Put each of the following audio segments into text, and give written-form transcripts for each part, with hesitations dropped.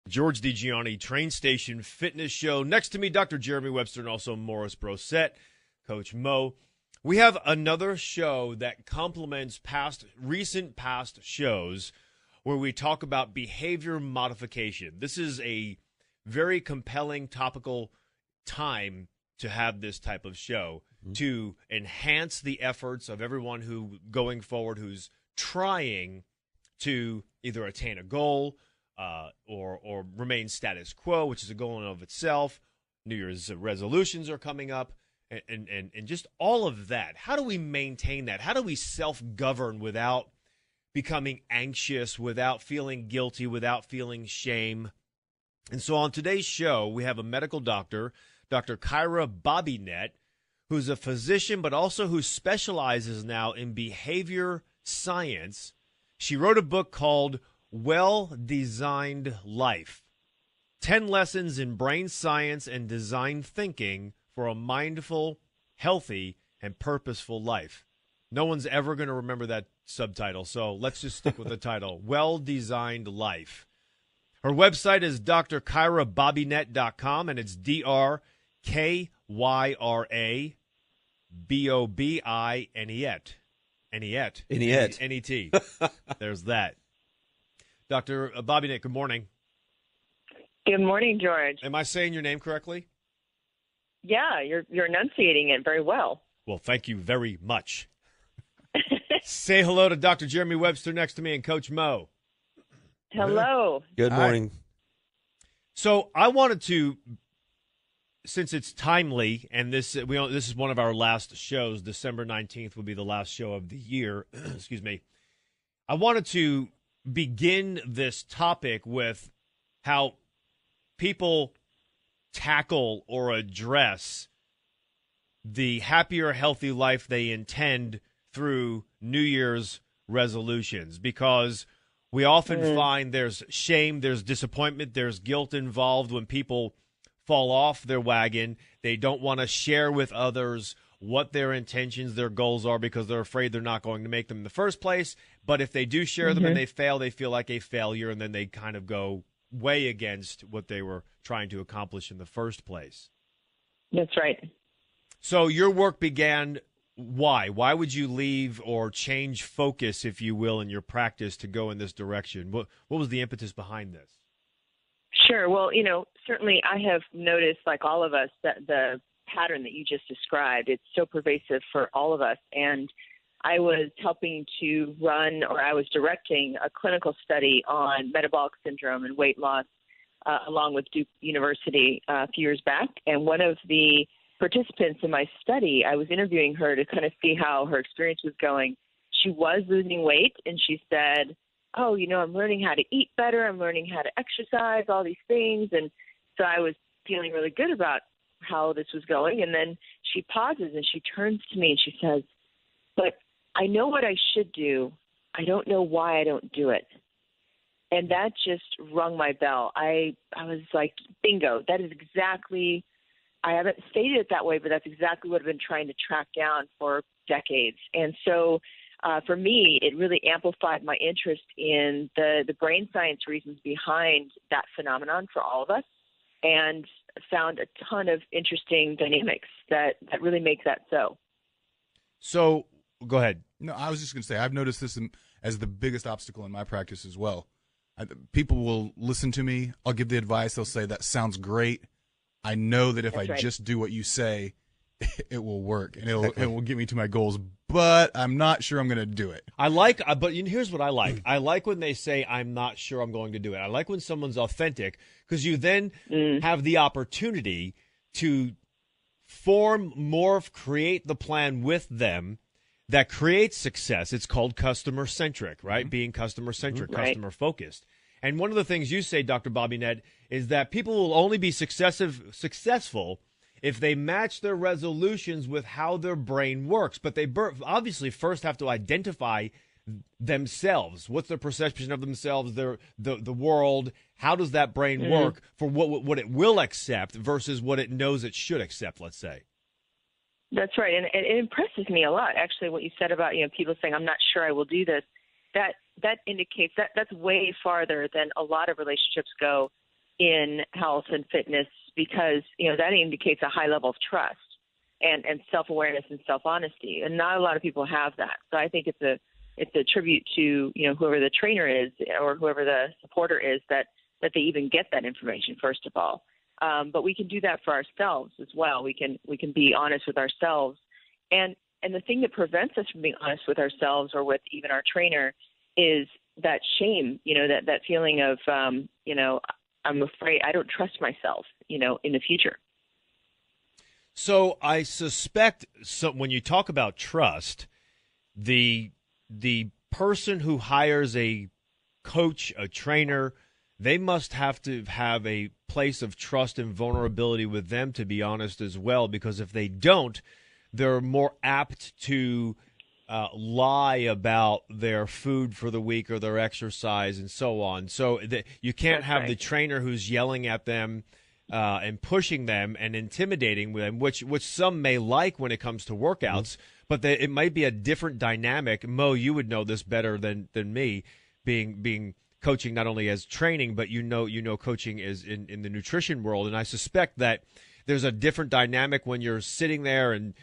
George DiGianni, Train Station Fitness Show. Next to me, Dr. Jeremy Webster and also Morris Brosette, Coach Mo. We have another show that complements recent past shows where we talk about behavior modification. This is a very compelling topical time to have this type of show to enhance the efforts of everyone who going forward who's trying to either attain a goal or remain status quo, which is a goal in and of itself. New Year's resolutions are coming up, and just all of that. How do we maintain that? How do we self-govern without becoming anxious, without feeling guilty, without feeling shame? And so on today's show, we have a medical doctor, Dr. Kyra Bobinet, who's a physician, but also who specializes now in behavior science. She wrote a book called Well-Designed Life, 10 Lessons in Brain Science and Design Thinking for a Mindful, Healthy, and Purposeful Life. No one's ever going to remember that subtitle, so let's just stick with the title, Well-Designed Life. Her website is drkyrabobinet.com, and it's DrKyraBobinet. N-E-T. There's that. Dr. Bobinet, good morning. Good morning, George. Am I saying your name correctly? Yeah, you're enunciating it very well. Well, thank you very much. Say hello to Dr. Jeremy Webster next to me and Coach Mo. Hello. Good morning. So I wanted to, since it's timely, and this is one of our last shows. December 19th will be the last show of the year. Excuse me. I wanted to begin this topic with how people tackle or address the happier, healthy life they intend through New Year's resolutions, because we often find there's shame, there's disappointment, there's guilt involved when people fall off their wagon. They don't want to share with others what their intentions, their goals are, because they're afraid they're not going to make them in the first place. But if they do share them and they fail, they feel like a failure, and then they kind of go way against what they were trying to accomplish in the first place. That's right. So your work began. Why? Why would you leave or change focus, if you will, in your practice to go in this direction? What was the impetus behind this? Sure. Well, certainly I have noticed, like all of us, that the pattern that you just described, it's so pervasive for all of us. And I was helping to run, or I was directing a clinical study on metabolic syndrome and weight loss along with Duke University a few years back. And one of the participants in my study, I was interviewing her to kind of see how her experience was going. She was losing weight, and she said, oh, I'm learning how to eat better. I'm learning how to exercise, all these things. And so I was feeling really good about how this was going. And then she pauses and she turns to me and she says, but I know what I should do. I don't know why I don't do it. And that just rung my bell. I was like, bingo, that is exactly, I haven't stated it that way, but that's exactly what I've been trying to track down for decades. And so for me, it really amplified my interest in the brain science reasons behind that phenomenon for all of us, and found a ton of interesting dynamics that really make that so. So go ahead. No, I was just going to say, I've noticed this as the biggest obstacle in my practice as well. People will listen to me. I'll give the advice. They'll say, that sounds great. I know that if That's right. just do what you say, it will work and it will get me to my goals, but I'm not sure I'm going to do it. But here's what I like. I like when they say, I'm not sure I'm going to do it. I like when someone's authentic, because you then have the opportunity to form, morph, create the plan with them that creates success. It's called customer-centric, right? Being customer-centric, Right. customer-focused. And one of the things you say, Dr. Bobinet, is that people will only be successful if they match their resolutions with how their brain works. But they obviously first have to identify themselves. What's their perception of themselves, the world? How does that brain work for what it will accept versus what it knows it should accept, let's say? That's right. And it impresses me a lot, actually, what you said about, people saying, I'm not sure I will do this. That indicates that's way farther than a lot of relationships go in health and fitness because, that indicates a high level of trust and self-awareness and self-honesty. And not a lot of people have that. So I think it's a tribute to, whoever the trainer is or whoever the supporter is that they even get that information, first of all. But we can do that for ourselves as well. We can be honest with ourselves. And the thing that prevents us from being honest with ourselves or with even our trainer is that shame, that feeling of, I'm afraid, I don't trust myself, in the future. So I suspect when you talk about trust, the person who hires a coach, a trainer, they must have to have a place of trust and vulnerability with them, to be honest, as well, because if they don't, they're more apt to lie about their food for the week or their exercise and so on. So you can't have the trainer who's yelling at them and pushing them and intimidating them, which some may like when it comes to workouts, but it might be a different dynamic. Mo, you would know this better than me, being coaching not only as training, but coaching is in the nutrition world. And I suspect that there's a different dynamic when you're sitting there and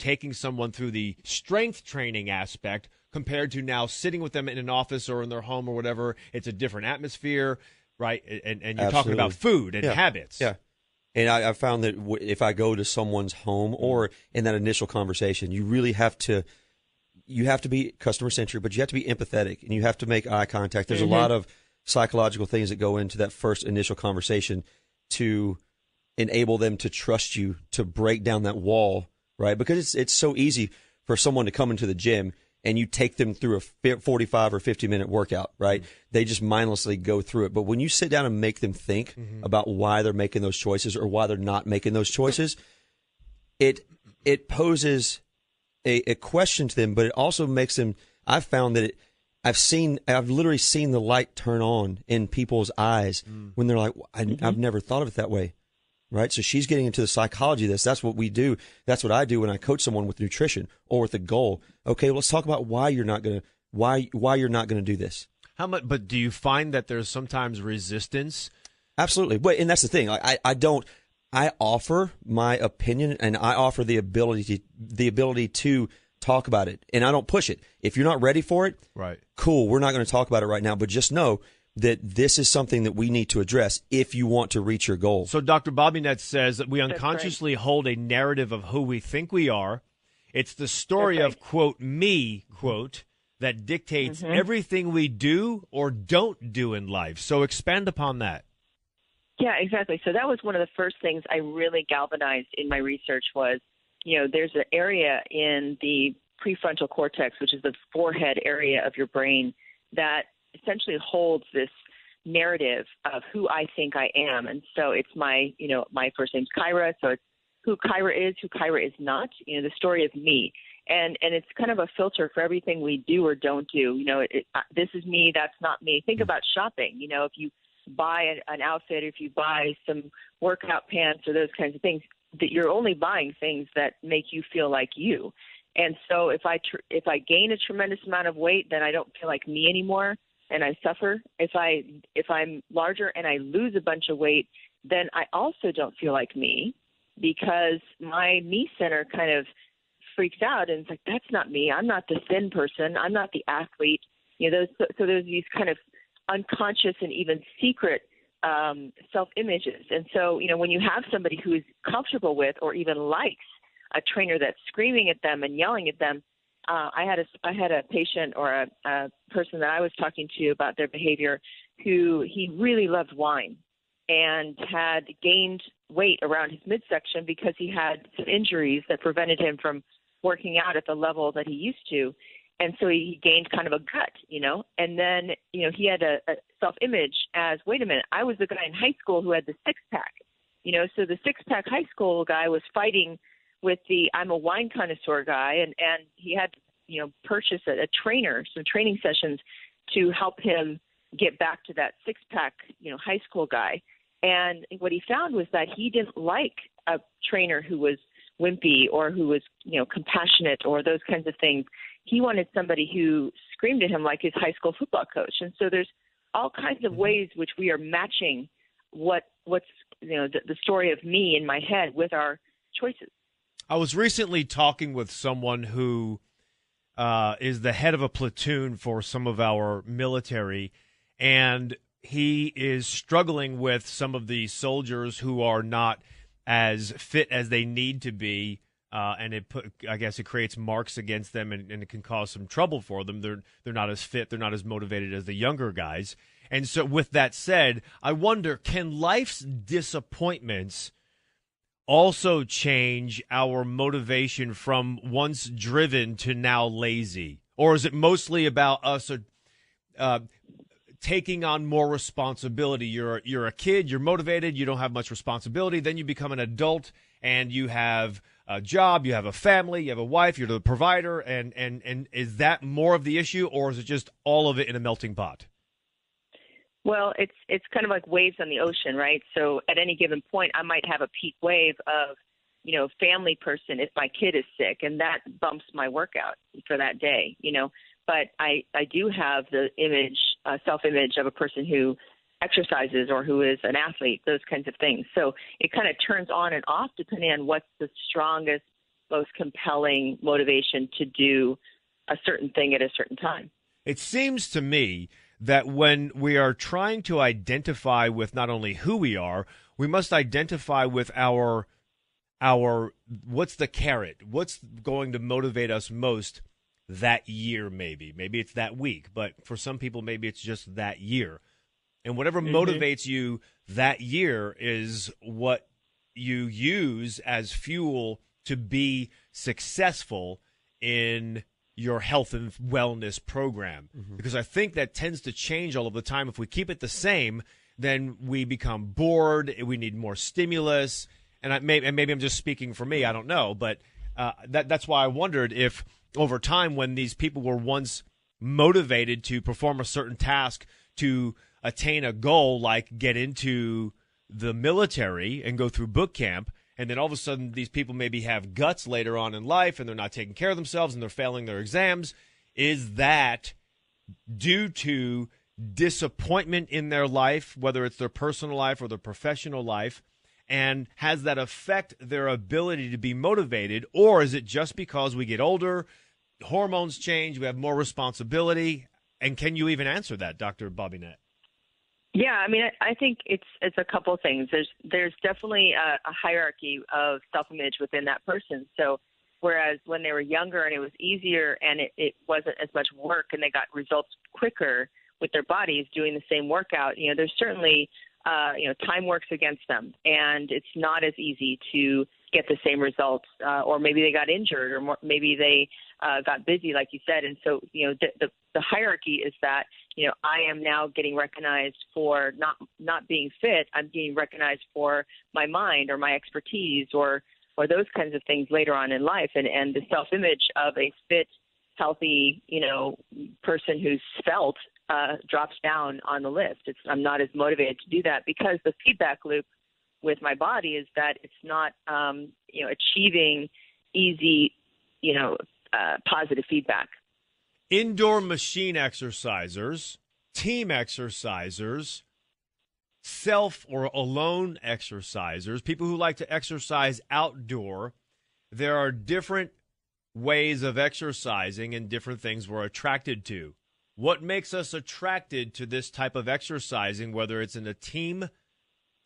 taking someone through the strength training aspect compared to now sitting with them in an office or in their home or whatever. It's a different atmosphere, right? And you're Absolutely. talking about food and habits. Yeah. And I found that if I go to someone's home or in that initial conversation, you really have to be customer centric, but you have to be empathetic and you have to make eye contact. There's a lot of psychological things that go into that first initial conversation to enable them to trust you, to break down that wall, right? Because it's so easy for someone to come into the gym and you take them through a 45 or 50-minute workout, right? They just mindlessly go through it. But when you sit down and make them think about why they're making those choices or why they're not making those choices, it poses a question to them, but it also makes them, I've found that I've literally seen the light turn on in people's eyes when they're like, I've never thought of it that way. Right. So she's getting into the psychology of this. That's what we do. That's what I do when I coach someone with nutrition or with a goal. Okay, well, let's talk about why you're not going to do this. But do you find that there's sometimes resistance? Absolutely. But and that's the thing. I offer my opinion and I offer the ability to talk about it, and I don't push it. If you're not ready for it, right? Cool. We're not going to talk about it right now, but just know that this is something that we need to address if you want to reach your goal. So Dr. Bobinet says that we unconsciously hold a narrative of who we think we are. It's the story of, quote, me, quote, that dictates everything we do or don't do in life. So expand upon that. Yeah, exactly. So that was one of the first things I really galvanized in my research was, there's an area in the prefrontal cortex, which is the forehead area of your brain, that essentially holds this narrative of who I think I am. And so it's my first name's Kyra. So it's who Kyra is not, the story of me. And it's kind of a filter for everything we do or don't do. This is me. That's not me. Think about shopping. If you buy an outfit, if you buy some workout pants or those kinds of things, that you're only buying things that make you feel like you. And so if I gain a tremendous amount of weight, then I don't feel like me anymore. And I suffer. If I'm larger and I lose a bunch of weight, then I also don't feel like me because my me center kind of freaks out and it's like, that's not me. I'm not the thin person. I'm not the athlete. So there's these kind of unconscious and even secret self-images. And so, when you have somebody who is comfortable with or even likes a trainer that's screaming at them and yelling at them, I had a patient or a person that I was talking to about their behavior who he really loved wine and had gained weight around his midsection because he had some injuries that prevented him from working out at the level that he used to. And so he gained kind of a gut, and then, he had a self-image as, wait a minute, I was the guy in high school who had the six-pack, so the six-pack high school guy was fighting with I'm a wine connoisseur guy, and he had, purchase a trainer, some training sessions to help him get back to that six-pack, high school guy. And what he found was that he didn't like a trainer who was wimpy or who was, compassionate or those kinds of things. He wanted somebody who screamed at him like his high school football coach. And so there's all kinds of ways which we are matching what's the story of me in my head with our choices. I was recently talking with someone who is the head of a platoon for some of our military, and he is struggling with some of the soldiers who are not as fit as they need to be, and I guess it creates marks against them, and it can cause some trouble for them. They're not as fit, they're not as motivated as the younger guys. And so with that said, I wonder, can life's disappointments also change our motivation from once driven to now lazy? Or is it mostly about us taking on more responsibility? You're a kid, you're motivated, you don't have much responsibility. Then you become an adult and you have a job, you have a family, you have a wife, you're the provider. And is that more of the issue, or is it just all of it in a melting pot? Well, it's kind of like waves on the ocean, right? So at any given point, I might have a peak wave of, family person if my kid is sick, and that bumps my workout for that day, But I do have the self-image of a person who exercises or who is an athlete, those kinds of things. So it kind of turns on and off depending on what's the strongest, most compelling motivation to do a certain thing at a certain time. It seems to me that when we are trying to identify with not only who we are, we must identify with our what's the carrot? What's going to motivate us most that year maybe? Maybe it's that week, but for some people maybe it's just that year. And whatever motivates you that year is what you use as fuel to be successful in your health and wellness program. Because I think that tends to change all of the time. If we keep it the same, then we become bored. We need more stimulus. And maybe I'm just speaking for me. I don't know. But that's why I wondered if over time, when these people were once motivated to perform a certain task to attain a goal, like get into the military and go through boot camp, and then all of a sudden these people maybe have guts later on in life and they're not taking care of themselves and they're failing their exams. Is that due to disappointment in their life, whether it's their personal life or their professional life? And has that affect their ability to be motivated? Or is it just because we get older, hormones change, we have more responsibility? And can you even answer that, Dr. Bobinet? Yeah, I mean, I think it's a couple of things. There's definitely a hierarchy of self-image within that person. So whereas when they were younger and it was easier and it wasn't as much work and they got results quicker with their bodies doing the same workout, there's certainly, time works against them. And it's not as easy to get the same results, or maybe they got injured, or maybe they got busy, like you said. And so, the hierarchy is that, I am now getting recognized for not being fit. I'm getting recognized for my mind or my expertise or those kinds of things later on in life. And the self-image of a fit, healthy, person who's svelte drops down on the list. I'm not as motivated to do that because the feedback loop with my body is that it's not, achieving easy, positive feedback. Indoor machine exercisers, team exercisers, self or alone exercisers, people who like to exercise outdoor. There are different ways of exercising and different things we're attracted to. What makes us attracted to this type of exercising, whether it's in a team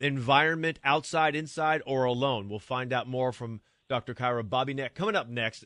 environment, outside, inside, or alone? We'll find out more from Dr. Kyra Bobinet coming up next.